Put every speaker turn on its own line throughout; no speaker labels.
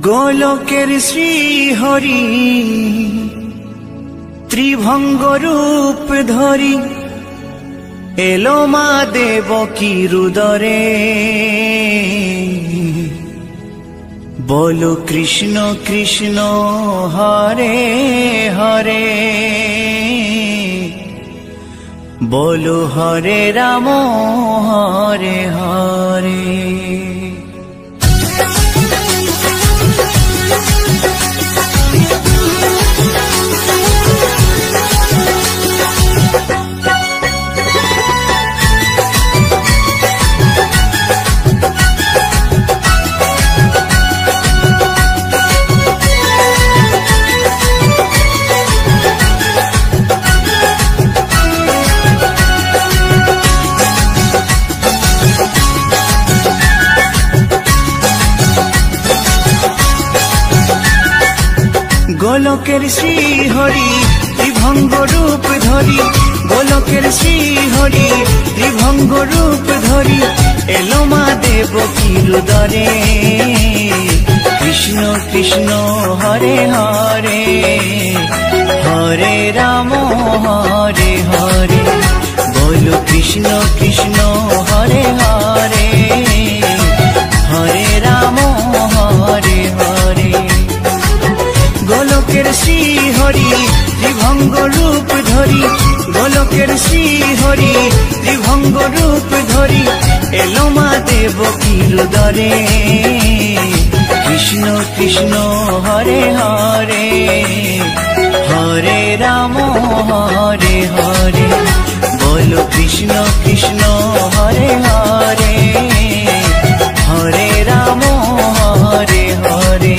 গোলকের শ্রী হরি ত্রিভঙ্গ রূপ ধরি এলো মা দেবকী রুদরে। বলো কৃষ্ণ কৃষ্ণ হরে হরে, বলো হরে রাম হরে হরে। গোলকের শ্রী হরি ত্রিভঙ্গ রূপ ধরি, গোলকের শ্রী হরি ত্রিভঙ্গ রূপ ধরি এলো মা দেবকী রুদরে। কৃষ্ণ কৃষ্ণ হরে হরে, হরে রাম হরে হরে, বলো কৃষ্ণ কৃষ্ণ হরে হরে, হরে রাম হরে হরে। গোলকের শ্রী হরি ত্রিভঙ্গ রূপ ধরি, গোলকের শ্রী হরি ত্রিভঙ্গ রূপ ধরি এলো মা দেবকী রুদরে। কৃষ্ণ কৃষ্ণ হরে হরে, হরে রাম হরে হরে, বলো কৃষ্ণ কৃষ্ণ হরে হরে, হরে রাম হরে হরে।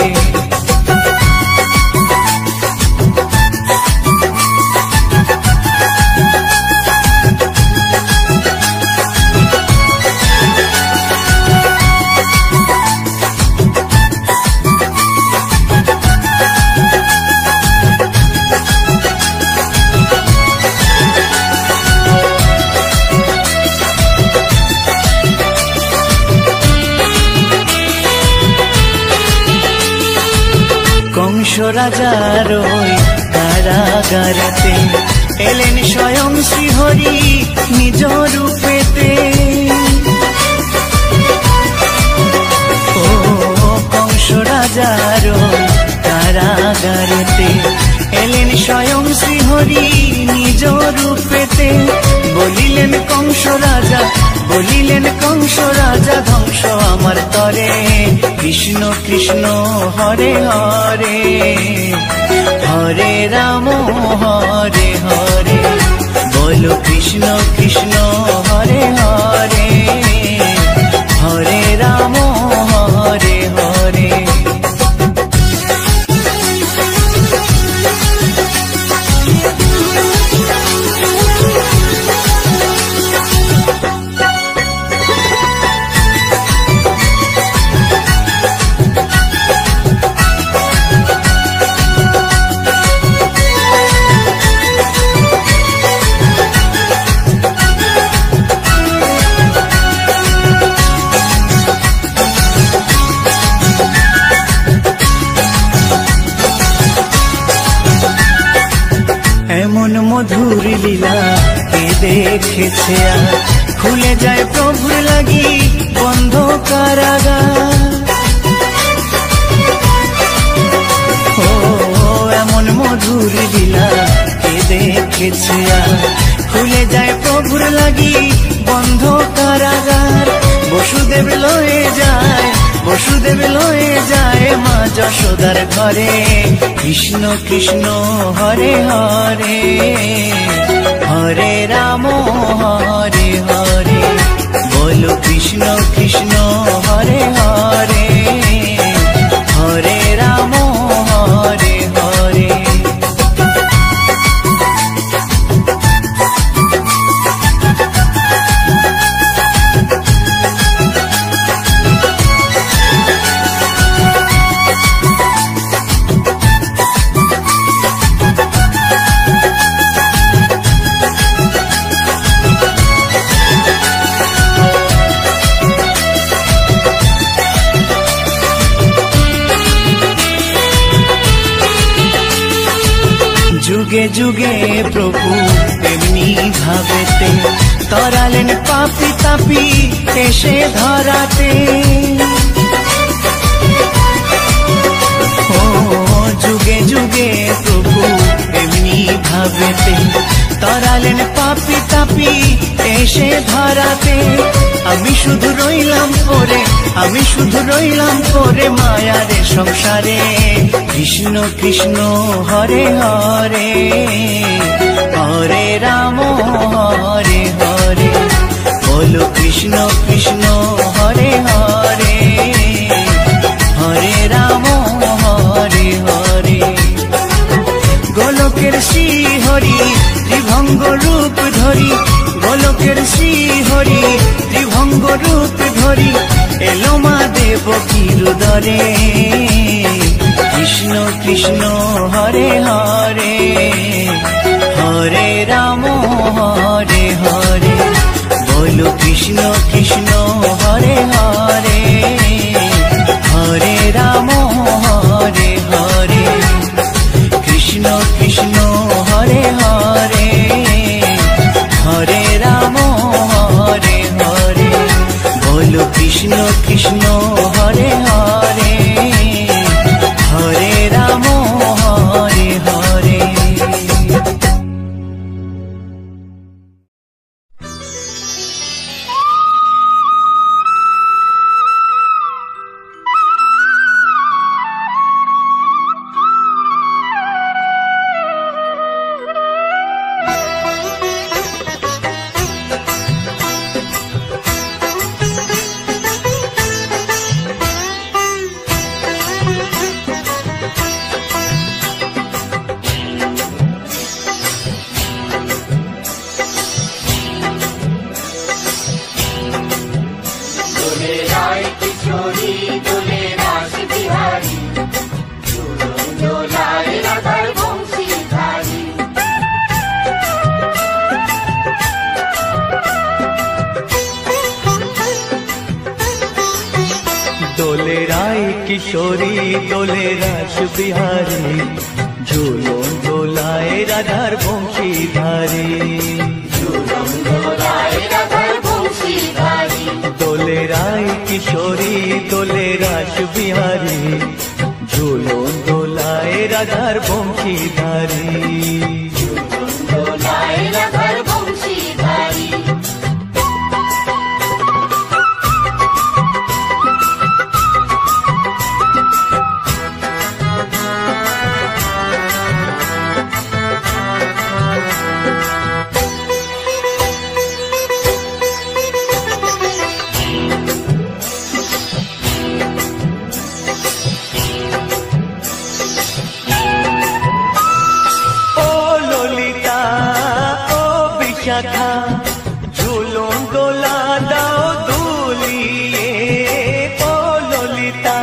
কংস রাজার ওই কারাগারেতে এলেন স্বয়ং শ্রীহরি নিজ রূপেতে। ও কংস রাজার ওই কারাগারেতে এলেন স্বয়ং শ্রীহরি নিজ রূপেতে। বলিলেন কংস রাজা, বলিলেন কংস রাজা, ধ্বংস আমার তরে। কৃষ্ণ কৃষ্ণ হরে হরে, হরে রাম হরে হরে, বলো কৃষ্ণ কৃষ্ণ হরে হরে, হরে রাম হরে হরে। এমন মধুর লীলা কে দেখেছে আর, খুলে যায় প্রভুর লাগি বন্ধ কারাগার। ও এমন মধুর লীলা কে দেখেছে আর, খুলে যায় প্রভুর লাগি বন্ধ কারাগার। বসুদেব লয়ে যায়, বসুদেব লয়ে যায় মা যশোদার ঘরে। কৃষ্ণ কৃষ্ণ হরে হরে, হরে রাম হরে হরে, বলো কৃষ্ণ কৃষ্ণ হরে হরে, হরে রাম হরে হরে। যুগে যুগে প্রভু এমনি ভাবেতে তরালেন পাপি তাপি এসে ধরাতে। ও যুগে যুগে প্রভু এমনি ভাবেতে তরালেন পাপি তাপি এসে ধরাতে। আমি শুধু রইলাম পরে, আমি শুধু রইলাম পরে মায়ারে সংসারে। কৃষ্ণ কৃষ্ণ হরে হরে, হরে রাম হরে হরে। বলো কৃষ্ণ কৃষ্ণ হরে হরে, হরে রাম হরে হরে। গোলকের শ্রী হরি ত্রিভঙ্গ রূপ ধরি, গোলকের শ্রী হরি ত্রিভঙ্গ রূপ ধরি এলো মা দেবকীর উদরে। কৃষ্ণ কৃষ্ণ হরে হরে, হরে রাম হরে হরে। বলো কৃষ্ণ কৃষ্ণ হরে হরে, হরে রাম হরে হরে। কৃষ্ণ কৃষ্ণ হরে হরে, হরে রাম হরে হরে। বলো কৃষ্ণ কৃষ্ণ হরে হরে, হরে রাম হরে হরে।
দোলে রায় কিশোরী দোলে রাস বিহারী, ঝুলন দোলায় রাধার বংশীধারী। দোলে রায় কিশোরী দোলে রাস বিহারী, ঝুলন দোলায় রাধার বংশীধারী। ঝুলন দোলা দাও দুলিয়ে, ও ললিতা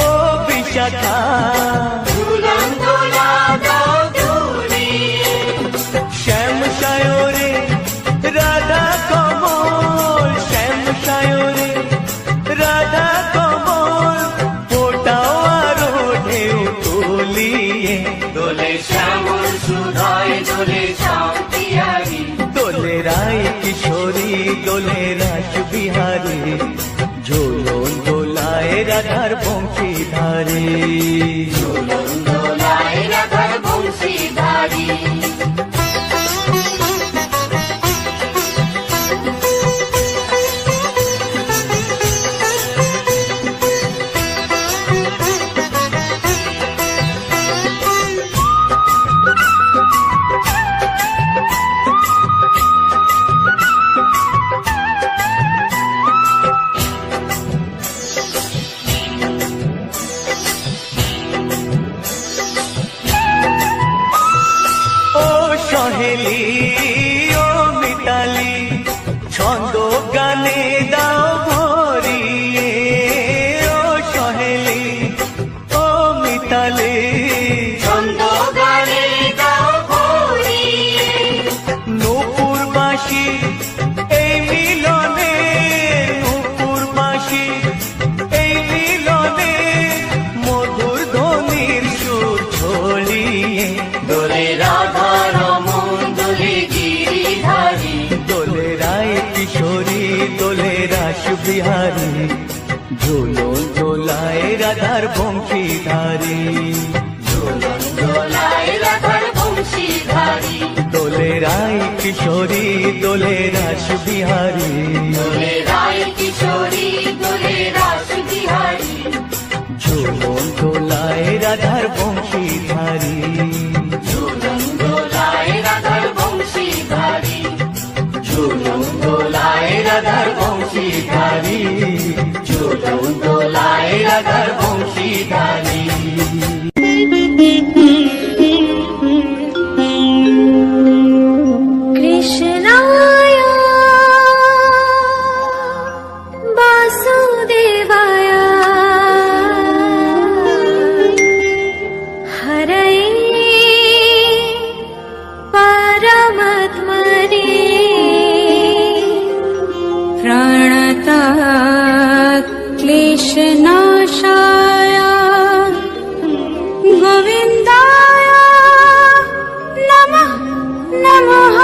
ও বিশাখা। ঝুলন দোলা দাও দুলিয়ে, শ্যাম সায়রে রাধা কমল, শ্যাম সায়রে রাধা কমল। ফোটাও আরো ঢেউ তুলিয়ে, দোলে শ্যামল সুধায় দোলে শান্তিয়ারি। দোলে রায় কিশোরী দোলে রাস বিহারী, ঝুলন দোলায় রাধার বংশীধারী। ঝুলন দোলায় রাধার বংশীধারী। সহেলি ও মিতালি, ছন্দ গানে দাও ভরিয়ে। ও সহেলি ও মিতালি, ছন্দ গানে দাও ভরিয়ে। নূপুর বাঁশি এই মিলনে, নূপুর বাঁশি এই মিলনে, মধুর ধ্বনির সুর ছড়িয়ে। দোলে বিহারী ঝুলন দোলায় রাধার বংশীধারী দোলে রায় কিশোরী দোলে রাস বিহারী ঝুলন দোলায় রাধার বংশীধারী ঝুলন দোলায় রাধার বংশীধারী ঝুলন দোলায় রাধার বংশীধারী
কৃষ্ণায় বাসুদেবায় হরয়ে পরমাত্মনে প্রণতাৎ ক্লেশনাশায় গোবিন্দায় নমঃ নমঃ।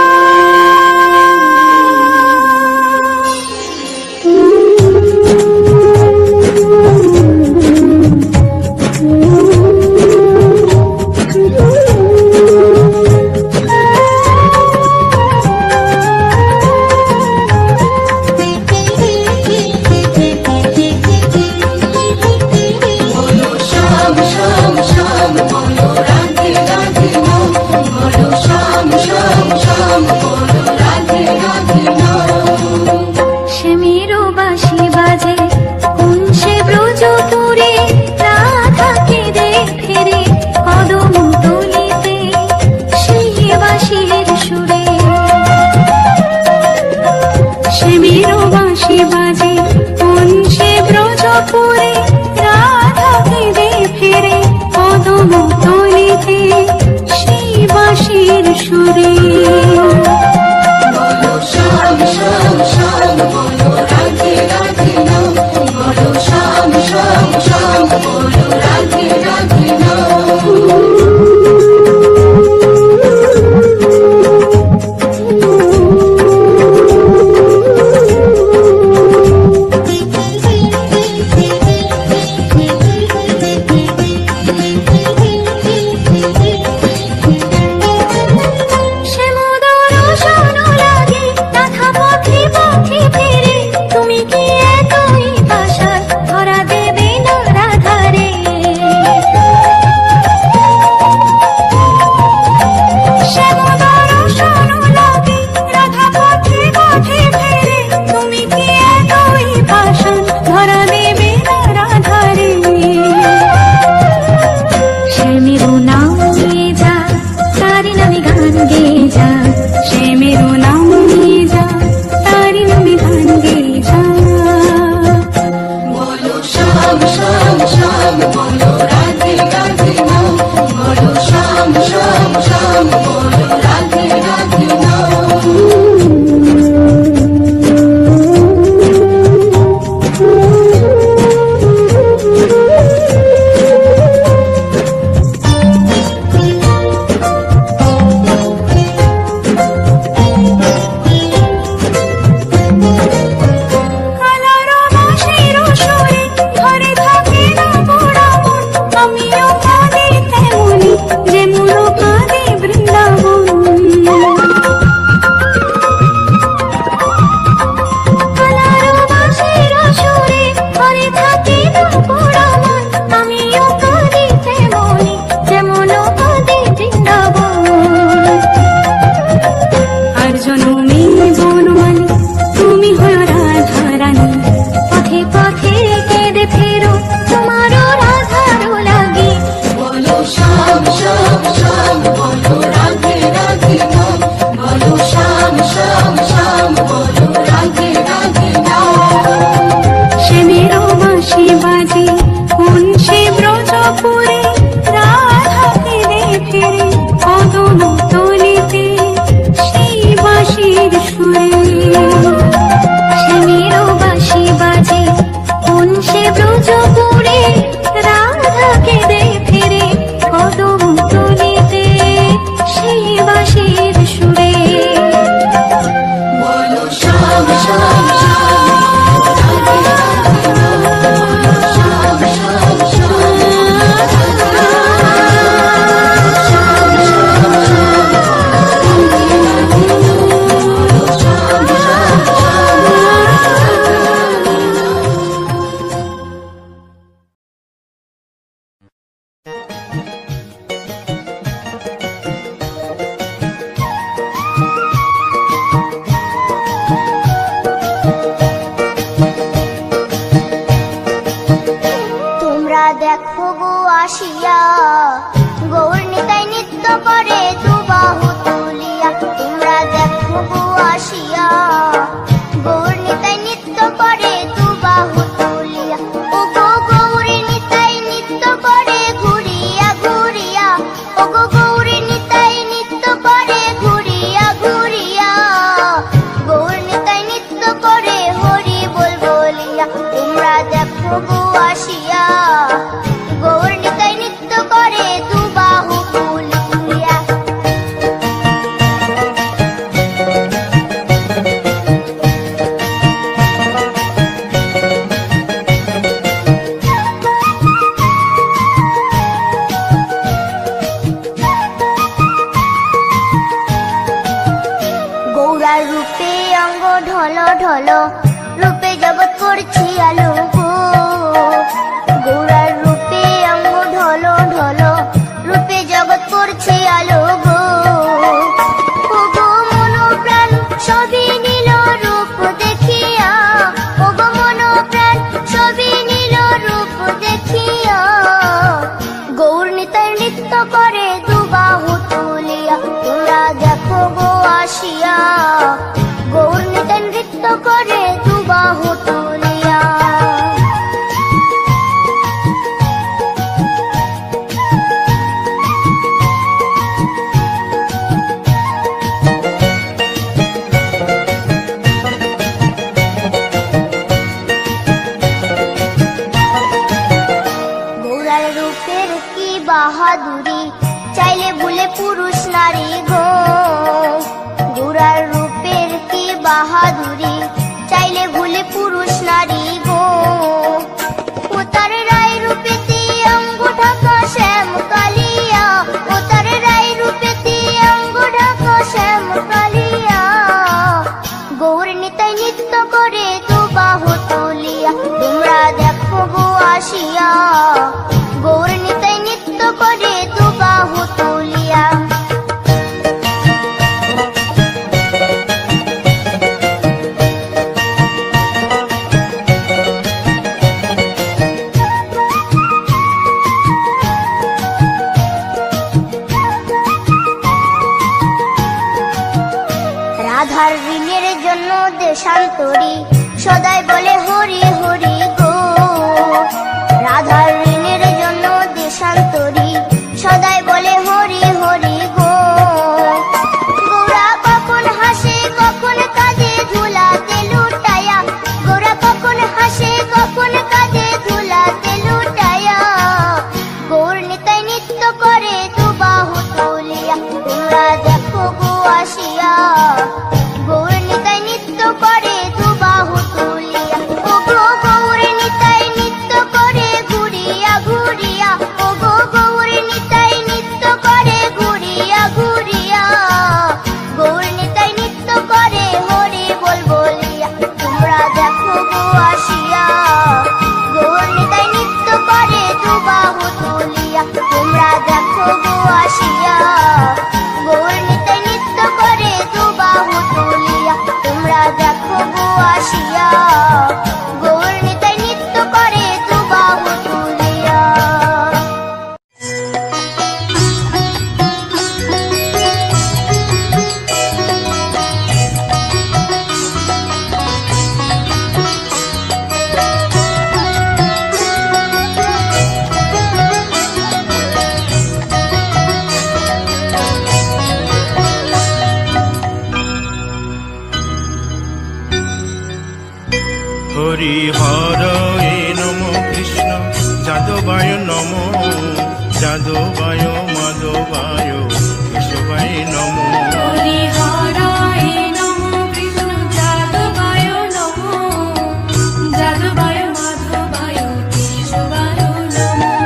দেখো গো আসিয়া, গৌর নিতাই নৃত্য করে দুবাহু তুলিয়া। তোমরা দেখো গো আসিয়া, গৌর নিতাই নৃত্য করে দুবাহু তুলিয়া। ও গো গৌরী নিতাই নৃত্য করে ঘুরিয়া ঘুরিয়া, ও গো গৌরী নিতাই নৃত্য করে ঘুরিয়া ঘুরিয়া। গৌর নিতাই নৃত্য করে হরি বল বলিয়া। তোমরা দেখো গো আসিয়া, গৌর নিতাই নৃত্য করে দুবাহু তুলিয়া। গৌরার রূপে অঙ্গ ঢল ঢল, রূপে জগৎ করছি আলো গো। গৌরার রূপে অঙ্গ ঢল ঢল, রূপে জগৎ করছি আলো গো। ও গো মন প্রাণ সবই নীল রূপ দেখিয়া, ও গো মন প্রাণ সবই নীল রূপ দেখিয়া। গৌর নিতাই নৃত্য করে দুবাহু তুলিয়া। তোমরা দেখো গো আসিয়া, গৌর নিতাই নৃত্য করে দুবাহু তুলিয়া। গৌরার রূপের কি বাহাদুরি, চাইলে ভুলে পুরুষ নারী গো। গৌরার রূপের কি বাহাদুরি, চাইলে ভুলে পুরুষ নারী গো। ও তার রায় রূপেতে অঙ্গ ঢাকা শ্যাম কালিয়া, ও তার রায় রূপেতে অঙ্গ ঢাকা শ্যাম কালিয়া। গৌর নিতাই নৃত্য করে দুবাহু তুলিয়া। তোমরা দেখো গো আসিয়া, গৌর নিতাই নৃত্য করে দুবাহু তুলিয়া। রাধার ঋণের জন্য দেশান্তরী, সদাই বলে হরি হরি গো। রাধার ঋণের জন্য দেশান্তরী, সদাই বলে হরি হরি গো। গৌরা কখন হাসে কখন কাঁদে ধুলাতে লুটায়া, গৌরা কখন হাসে কখন কাঁদে ধুলাতে লুটায়া। গৌর নিতাই নৃত্য করে দুবাহু তুলিয়া। তোমরা দেখো গো আসিয়া, গৌর নিতাই নৃত্য করে দুবাহু তুলিয়া। ও গো গৌর নিতাই নৃত্য করে ঘুরিয়া ঘুরিয়া, ও গো গৌর নিতাই নৃত্য করে ঘুরিয়া ঘুরিয়া। গৌর নিতাই নৃত্য করে হরি বল বলিয়া। তোমরা দেখো গো আসিয়া, গৌর নিতাই নৃত্য করে দুবাহু তুলিয়া। তোমরা দেখো গো আসিয়া, গৌর নিতাই নৃত্য করে দুবাহু তুলিয়া। তোমরা দেখো গো আসিয়া, গৌর নিতাই নৃত্য করে দুবাহু তুলিয়া।
হরি হর এ নম কৃষ্ণ যাদবায় নম, যাদবায় মাধবায় কেশবায় নম।
হরি হরায় নমঃ কৃষ্ণ যাদবায় নমঃ, যাদবায় মাধবায় কেশবায় নমঃ।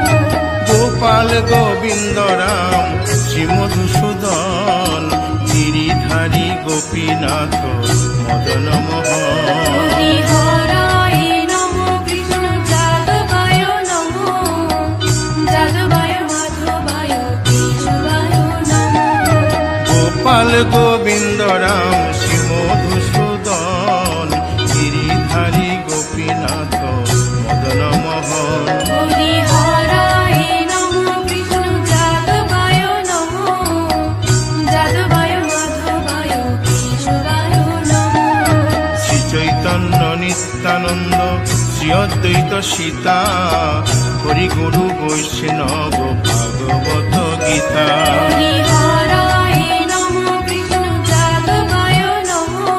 গোপাল গোবিন্দ রাম শ্রী মধুসূদন, গিরিধারী গোপীনাথ মদন মোহন।
হরি হরায় নমঃ কৃষ্ণ যাদবায় নমঃ, যাদবায় মাধবায় কেশবায় নমঃ।
গোপাল গোবিন্দ রাম শ্রী মধুসূদন, গিরিধারী গোপীনাথ মদন মোহন।
হরি হরায়
অদ্বৈত সীতা, হরি গুরু বৈষ্ণব ভাগবত গীতা।
হরি হরায় নমো কৃষ্ণ যাদবায় নমো,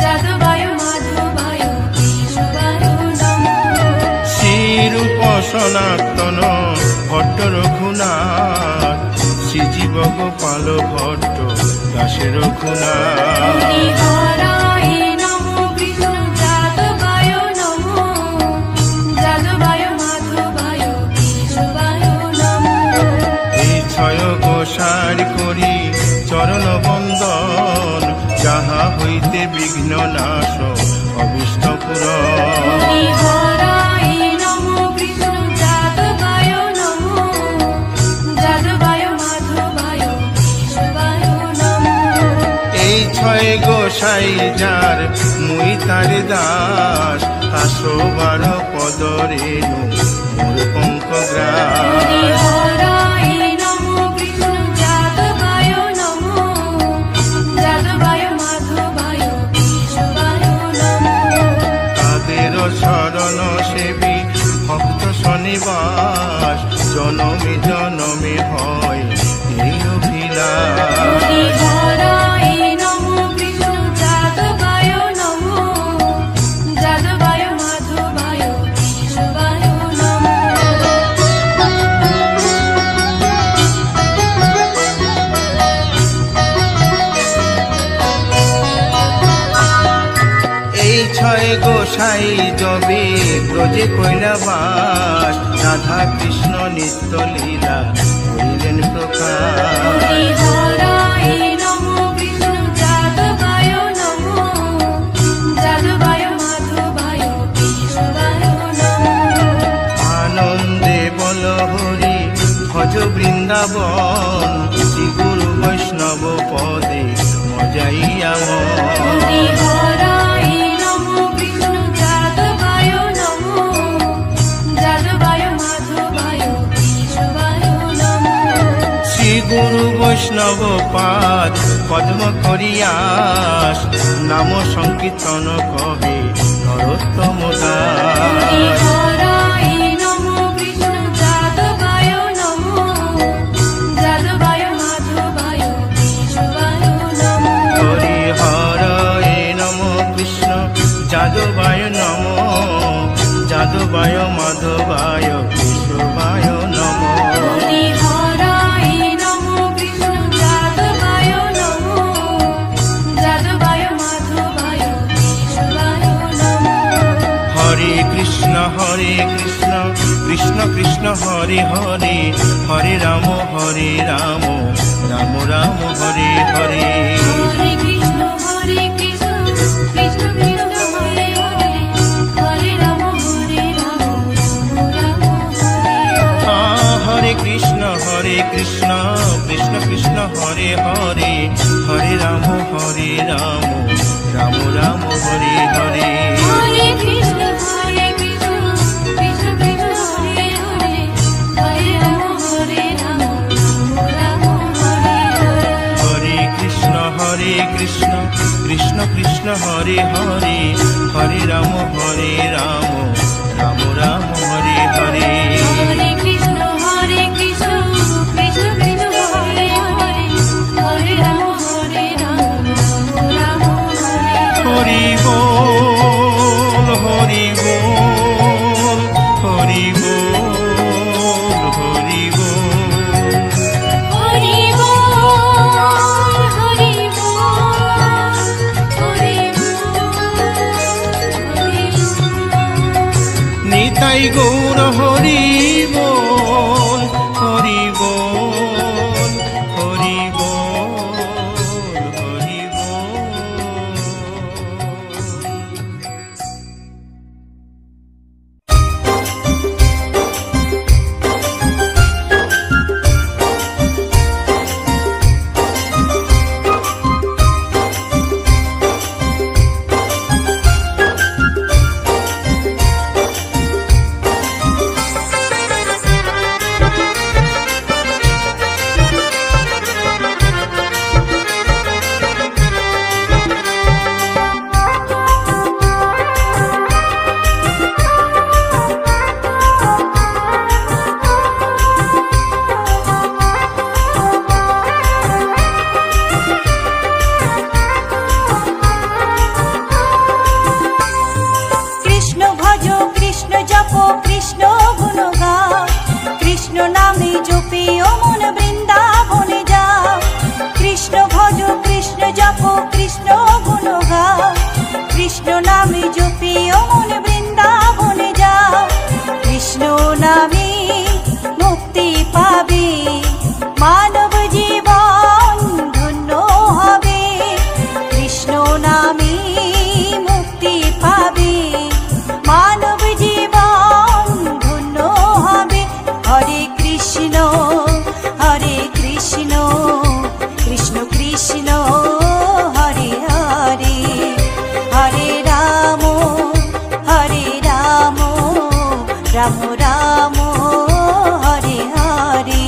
যাদবায় মাধবায় কেশবায় নমো।
শ্রীরূপ সনাতন ভট্ট রঘুনাথ, শ্রীজীব গোপাল ভট্ট দাসে রঘুনাথ।
হরি হরায় নমো কৃষ্ণ যাদবায় নমো, যাদবায় মাধবায় কেশবায় নমো।
এই ছয় গোসার করি চরণ বন্দন, যাহা হইতে বিঘ্ন নাশ অভিষ্ট পূরণ।
হরি হরায় নমো কৃষ্ণ যাদবায় নমো, যাদবায় মাধবায় কেশবায় নমো।
এই ছয় গোসাই যার মুই তার দাস, 112 পদরেণু মোর পঙ্কগ্রাস।
হরি হরায় নমো কৃষ্ণ যাদবায় নমো, যাদবায় মাধবায় কেশবায় নমো।
তাদের শরণ সেবী ভক্ত শনিবাস, জনমে জনমে হয় এই অভিলাষ।
হরি হরায় নমো কৃষ্ণ যাদবায় নমো, যাদবায় মাধবায় কেশবায় নমো।
এই ছয় গোসাই যবে ব্রজে কৈলাবাস, রাধা কৃষ্ণ নিত্য লীলা করিলেন প্রকাশ।
হরি হরায় নমো কৃষ্ণ যাদবায় নমো, যাদবায় মাধবায় কেশবায় নমো।
আনন্দে বল হরি ভজ বৃন্দাবন, শ্রী গুরু বৈষ্ণব পদে মজাইয়া মন।
হরি হরায় নমো কৃষ্ণ যাদবায় নমো, যাদবায় মাধবায় কেশবায় নমো।
শ্রী গুরু বৈষ্ণব পাদ পদ্ম করিয়াস, নাম সংকীর্তন কহে নরোত্তম দাস।
হরি হরায় নমো কৃষ্ণ যাদবায় নমো, যাদবায় মাধবায় কেশবায় নমো।
হরি হরায় নম কৃষ্ণ যাদবায় নম, যাদবায় মাধবায় কেশবায় নম।
হরি হরায় নমো কৃষ্ণ যাদবায় নমো, যাদবায় মাধবায় কেশবায় নমো।
হরে কৃষ্ণ কৃষ্ণ কৃষ্ণ হরে হরে, হরে রাম রাম রাম হরে হরে।
হরে কৃষ্ণ কৃষ্ণ কৃষ্ণ হরে হরে, হরে রাম রাম রাম হরে হরে।
হরে কৃষ্ণ কৃষ্ণ কৃষ্ণ হরে হরে, হরে রাম রাম রাম হরে হরে।
হরে কৃষ্ণ কৃষ্ণ কৃষ্ণ কৃষ্ণ হরে হরে, হরে রাম রাম হরে হরে।
হরে কৃষ্ণ কৃষ্ণ কৃষ্ণ হরে হরে, হরে রাম রাম রাম হরে হরে।
হরে কৃষ্ণ কৃষ্ণ কৃষ্ণ কৃষ্ণ হরে হরে, হরে রাম রাম হরে হরে।
হরি বল হরি বল হরি বল হরি বল।
হরি বল হরি বল হরি বল হরি বল। কৃষ্ণ নামে জপে ও মন বৃন্দাবনে যাও, কৃষ্ণ ভজ কৃষ্ণ জপ কৃষ্ণ গুণ গাও, কৃষ্ণ নামে জপে ও মন বৃন্দাবনে যাও, কৃষ্ণ নামে মুক্তি পাবে, মানব জীবন ধন্য হবে, কৃষ্ণ নামে মুক্তি পাবে, মানব জীবন ধন্য হবে। হরে কৃষ্ণ কৃষ্ণ কৃষ্ণ হরে হরে, হরে রাম রাম রাম হরে হরে।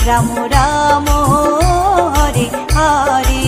রাম রাম হরে হরে।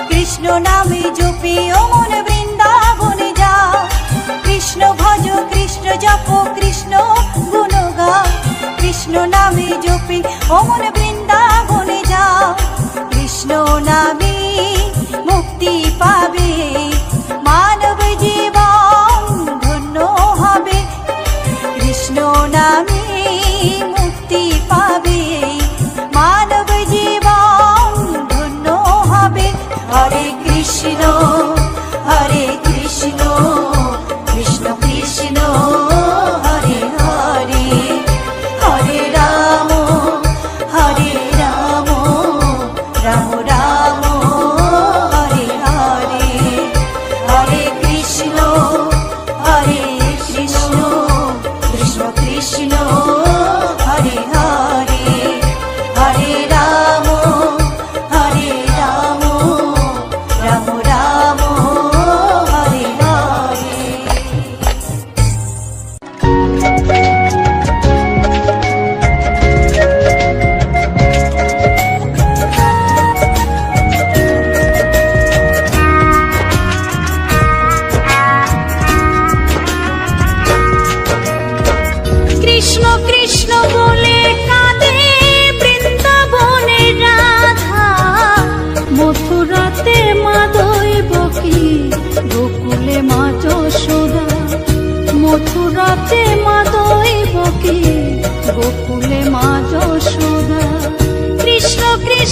কৃষ্ণ নামে জপে ও মন বৃন্দাবনে যাও, কৃষ্ণ ভজ কৃষ্ণ জপ কৃষ্ণ গুণ গাও, কৃষ্ণ নামে জপে ও মন বৃন্দাবনে যাও, কৃষ্ণ নামে মুক্তি পাবে, মানব জীবন ধন্য হবে, কৃষ্ণ নামে মুক্তি পাবে, মানব জীবন ধন্য হবে। হরে কৃষ্ণ কৃষ্ণ কৃষ্ণ হরে হরে, হরে রাম রাম রাম হরে হরে, হরে কৃষ্ণ কৃষ্ণ কৃষ্ণ হরে হরে, হরে রাম রাম রাম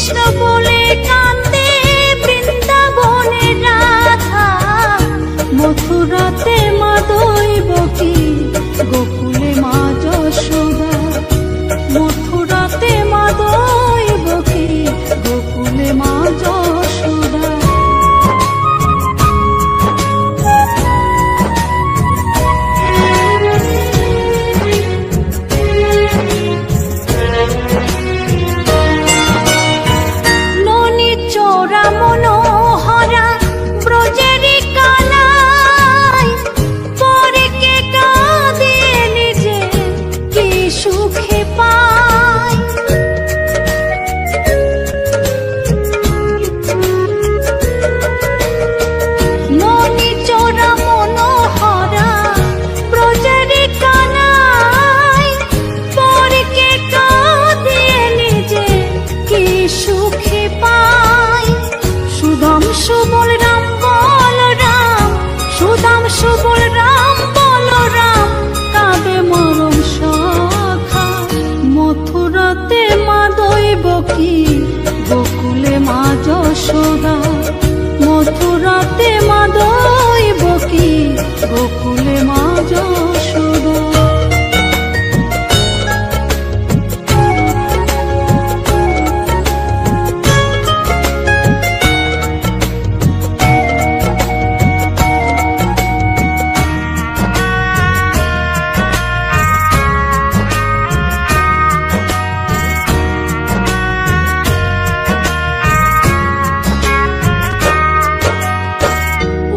কৃষ্ণ বলে কান্দে বৃন্দাবনে রাধা, মথুরাতে মা দৈবকী, গোকুলে মা যশোদা। মথুরাতে মা দৈবকী, গোকুলে মা যশোদা। ননি চোরা মনোহরা ব্রজেরি কানাই, পরে কে কাঁদে নিজে কি সুখে পায়। ননি চোরা মনোহরা ব্রজেরি কানাই, পরে কে কাঁদে নিজে কি সুখে পায়। সুদাম সুবল রাম বলরাম, সুদাম সুবল রাম বলরাম, কাঁদে মরম সখা। মথুরাতে মা দৈবকী, গোকুলে মা যশোদা। মথুরাতে মা দৈবকী, গোকুলে মা যশোদা।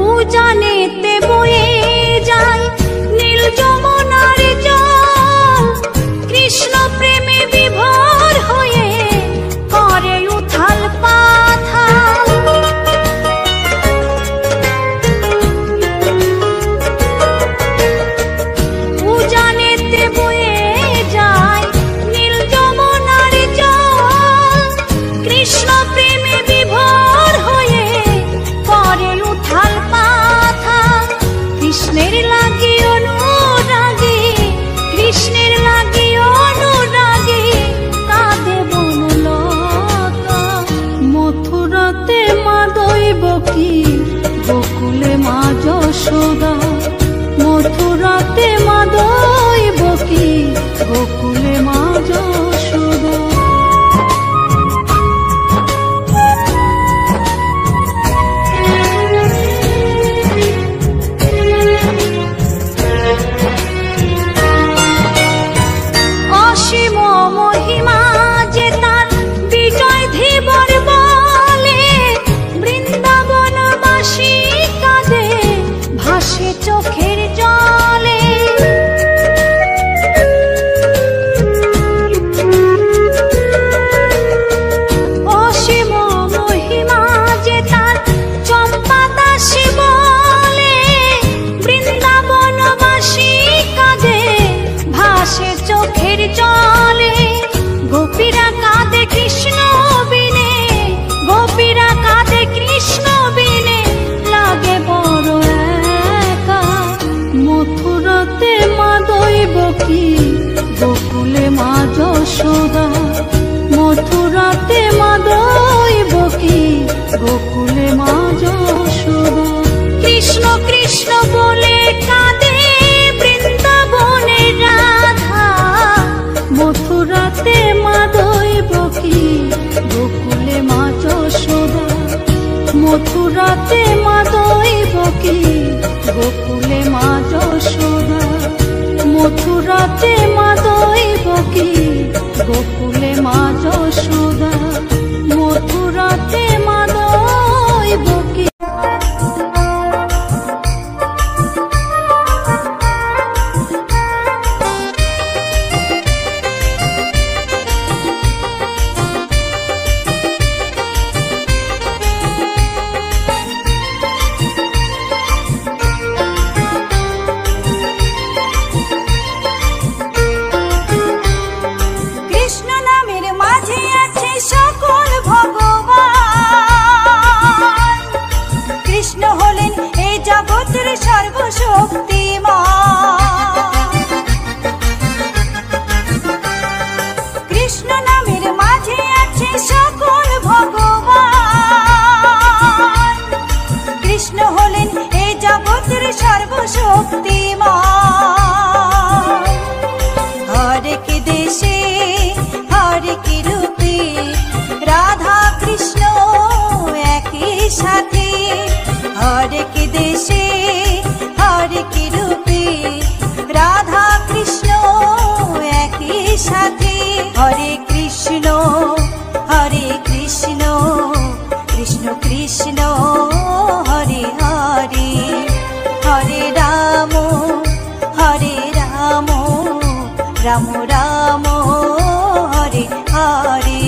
উজানেতে বয়ে যায় নীল যমুনার জল, কৃষ্ণ প্রেমে বিভোর হয়ে করে উথাল পাথাল। উজানেতে বয়ে যায় নীল যমুনার জল, কৃষ্ণ প্রেমে বিভোর হয়ে করে উথাল পাথাল। কৃষ্ণের লাগি অনুরাগী, কৃষ্ণের লাগি অনুরাগী, কাঁদে বনলতা। মথুরাতে মা দৈবকী, গোকুলে মা যশোদা। মথুরাতে মা দৈবকী, গোকুলে মা যশোদা। অসীম মহিমা যে তার বিজয় ধীবর বলে, বৃন্দাবনবাসী কাঁদে ভাসে চোখের জলে। অসীম মহিমা যে তার চম্পা দাসী বলে, বৃন্দাবনবাসী কাঁদে ভাসে চোখের জলে। গোপীরা কাঁদে কৃষ্ণ বিনে, গোপীরা কাঁদে কৃষ্ণ বিনে, লাগে বড় একা। মথুরাতে মা দৈবকী, গোকুলে মা যশোদা। মথুরাতে মা দৈবকী, গোকুলে মা যশোদা। কৃষ্ণ কৃষ্ণ বলে কাঁদে বৃন্দাবনে রাধা, মথুরাতে মা দৈবকী, গোকুলে মা যশোদা। মথুরাতে মা দৈবকী, গোকুলে মা যশোদা। মথুরাতে মা দৈবকী, গোকুলে মা যশোদা। মথুরাতে মা দৈবকী। কৃষ্ণ নামের মাঝে আছে সকল ভগবান। কৃষ্ণ হলেন এই জগতের সর্বশক্তিমান। কৃষ্ণ নামের মাঝে আছে সকল হলেন এ জগতের সর্বশক্তিমান। হরেক দেশে হরেক রূপে রাধা কৃষ্ণ একই সাথে। হরেক দেশে হরেক রূপে রাধা কৃষ্ণ একই সাথে। হরে কৃষ্ণ কৃষ্ণ কৃষ্ণ হরে হরে। হরে রাম রাম রাম হরে হরে।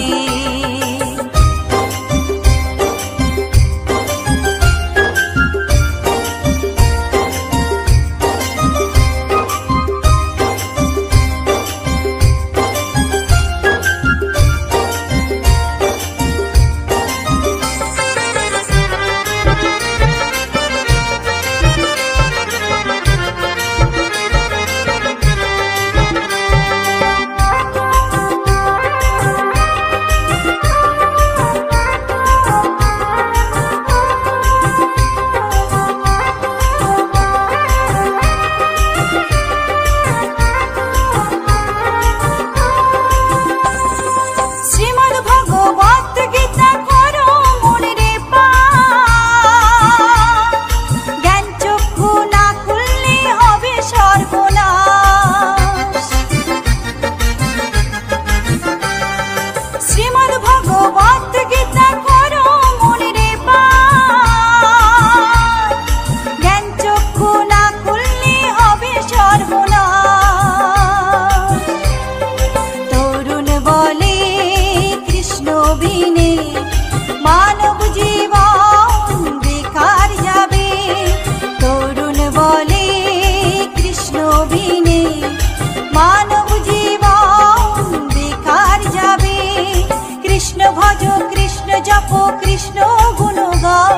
কৃষ্ণ গুণ গাও,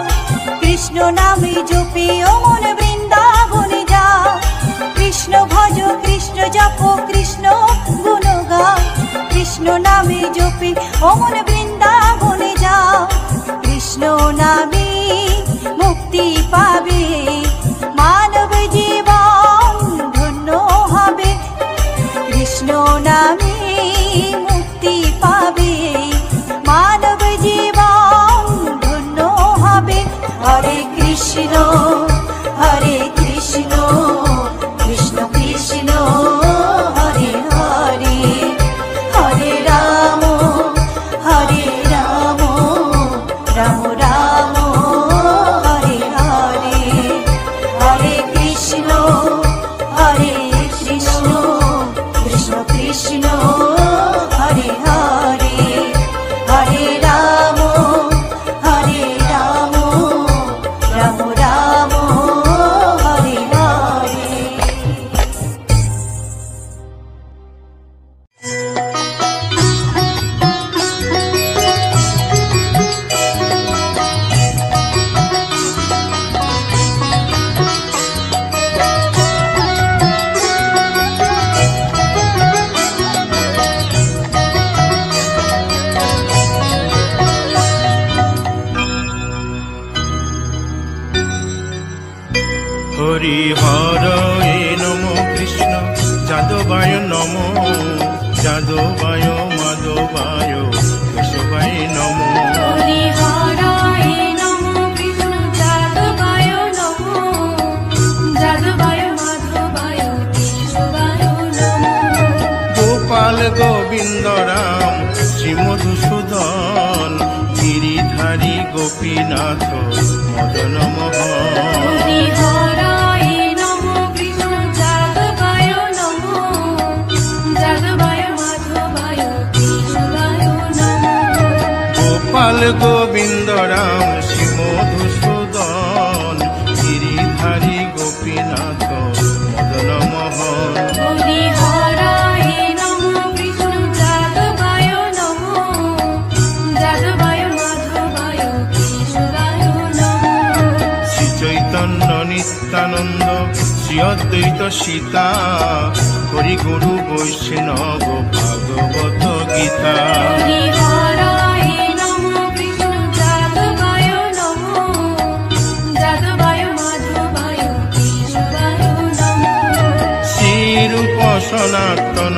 কৃষ্ণ নামে জপে ও মন বৃন্দাবনে যাও। কৃষ্ণ ভজ কৃষ্ণ জপ কৃষ্ণ গুণ গাও, কৃষ্ণ নামে জপে ও মন বৃন্দাবনে যাও। কৃষ্ণ নামে মুক্তি পাবে, মানব জীবন ধন্য হবে। কৃষ্ণ নামে মুক্তি পাবে, মানব জীবন ধন্য হবে। হরে কৃষ্ণ কৃষ্ণ কৃষ্ণ হরে হরে। হরে রাম রাম রাম হরে হরে। হরে কৃষ্ণ কৃষ্ণ কৃষ্ণ হরে হরে। হরে রাম রাম রাম হরে হরে।
হরি হরে নম কৃষ্ণ যাদবায় নম, যাদবায় মাধবায় কেশবায় নম।
হরি হরায় নমঃ কৃষ্ণ যাদবায় নমঃ, যাদবায় মাধবায় কেশবায় নমঃ।
গোপাল গোবিন্দ রাম শ্রী মধুসূদন, গিরিধারী গোপীনাথ মদন মোহন।
হরি হরায় নমঃ কৃষ্ণ যাদবায় নমঃ, যাদবায় মাধবায় কেশবায় নমঃ।
গোপাল গোবিন্দ রাম শ্রী মধুসূদন, গিরিধারী গোপীনাথ মদন মোহন।
হরি হরায় নমঃ কৃষ্ণ যাদবায় নমঃ, যাদবায় মাধবায় কেশবায় নমঃ।
শ্রী চৈতন্য নিত্যানন্দ শ্রী অদ্বৈত সীতা, হরি গুরু বৈষ্ণব ভাগবত গীতা।
হরি হরায় নমঃ কৃষ্ণ যাদবায় নমঃ, যাদবায় মাধবায়
সনাতন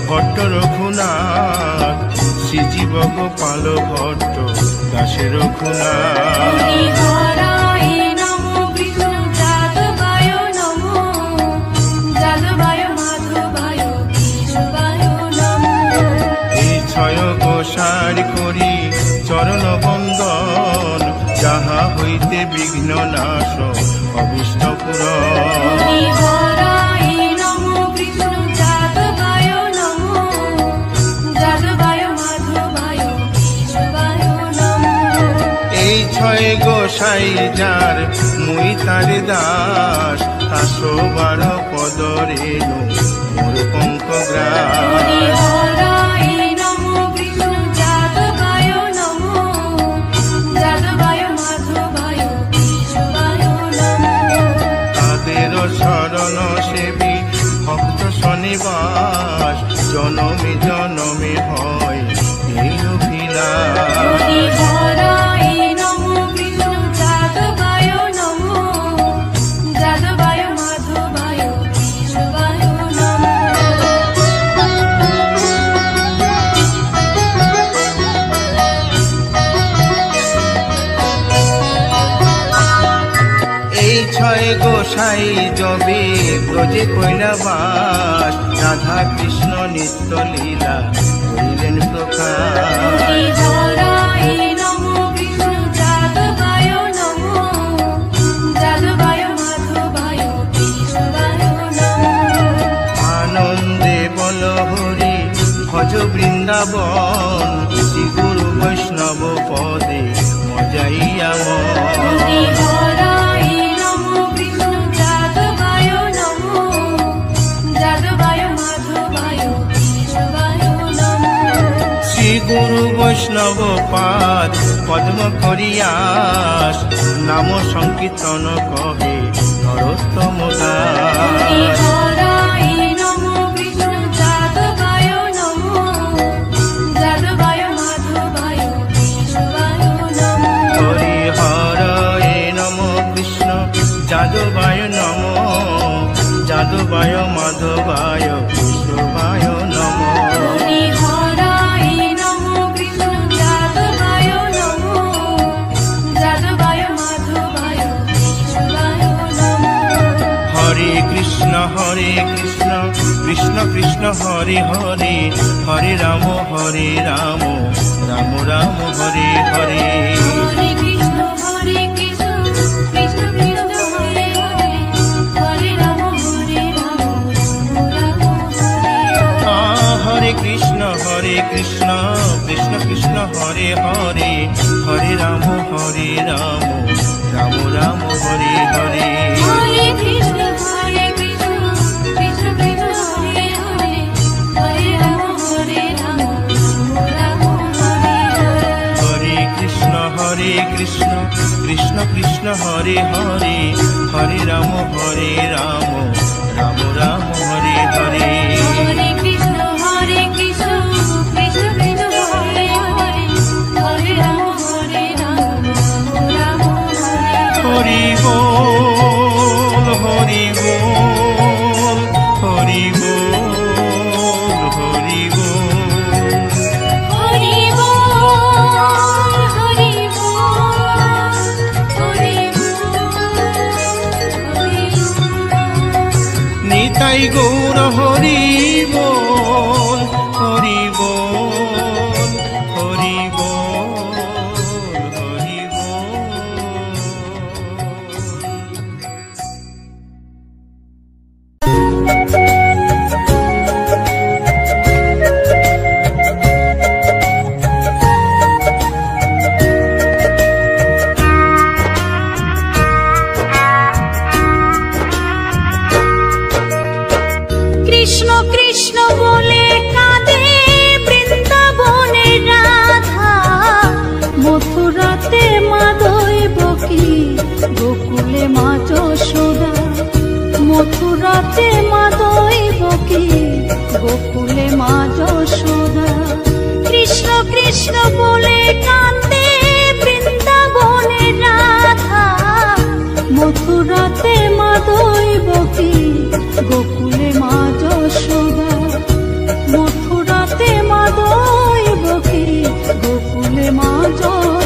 ভট্ট রঘুনাথ, শ্রীজীব গোপাল ভট্ট দাসে রঘুনাথ।
হরিহরায় নমো বিষ্ণু যাদবায় নমো, যাদবায় মাধবায় কেশবায় নমো।
এই ছয় গোসার করি চরণ বন্দন, যাহা হইতে বিঘ্ন নাশ অবিষ্ট পুরন।
হরিহরায় নমো বিষ্ণু যাদবায় নমো, যাদবায় মাধবায় কেশবায় নমো।
এই ছয় গোসাই যার মুই তারে দাস, 112 পদরে মোর পঙ্ক গ্রাস।
হরিহরায় নমো বিষ্ণু যাদবায় নমো, যাদবায় মাধবায় কেশবায় নমো।
তাদের শরণ সেবী ভক্ত শনিবাস, জনমে জনমে হয় এই অভিলাষ।
হরিহরায় নমো বিষ্ণু যাদবায় নমো, যাদবায় মাধবায় কেশবায় নমো।
এই ছয় গোসাই জবে ব্রজে কৈলাবাস, রাধা কৃষ্ণ নিত্য লীলা করিলেন প্রকাশ।
হরিহরায় নমো বিষ্ণু যাদবায় নমো, যাদবায় মাধবায় কেশবায় নমো।
আনন্দে বল হরি ভজ বৃন্দাবন, শ্রী গুরু বৈষ্ণব পদে মজাইয়া মন।
হরিহরায় নমো বিষ্ণু যাদবায় নমো, যাদবায় মাধবায় কেশবায় নমো।
শ্রী গুরু বৈষ্ণব পাদ পদ্ম করিয়াস, নাম সংকীর্তন কহে নরোত্তম দাস।
হরিহরায় নমো বিষ্ণু যাদবায় নমো, যাদবায় মাধবায় কেশবায় নমো।
হরি হরয়ে নম কৃষ্ণ যাদবায় নম, যাদবায় মাধবায় কেশবায় নম।
হরিহরায় নমো বিষ্ণু যাদবায় নমো, যাদবায় মাধবায় কেশবায় নমো।
হরে কৃষ্ণ কৃষ্ণ কৃষ্ণ হরে হরে, হরে রাম রাম রাম হরে হরে।
হরে কৃষ্ণ কৃষ্ণ কৃষ্ণ হরে হরে, হরে রাম রাম রাম হরে হরে।
হরে কৃষ্ণ কৃষ্ণ কৃষ্ণ হরে হরে, হরে রাম রাম রাম হরে হরে।
হরে কৃষ্ণ কৃষ্ণ কৃষ্ণ কৃষ্ণ হরে হরে, হরে রাম রাম হরে হরে।
হরে কৃষ্ণ কৃষ্ণ কৃষ্ণ হরে হরে, হরে রাম রাম রাম হরে হরে।
হরে কৃষ্ণ কৃষ্ণ কৃষ্ণ কৃষ্ণ হরে হরে, হরে রাম রাম হরে হরে।
হরি বল হরি বল হরি বল হরি বল।
হরি বল হরি বল হরি বল।
নিতাই গৌর হরি বল হরি বল হরি বল হরি
কৃষ্ণ কৃষ্ণ বলে কাঁদে বৃন্দাবনের রাধা, মথুরাতে মা দৈবকী, গোকুলে মা যশোদা। মথুরাতে মা দৈবকী, গোকুলে মা যশোদা। কৃষ্ণ কৃষ্ণ বলে কাঁদে বৃন্দাবনের রাধা, মথুরাতে মা দৈবকী, গোকুলে মা যশোদা। ভজন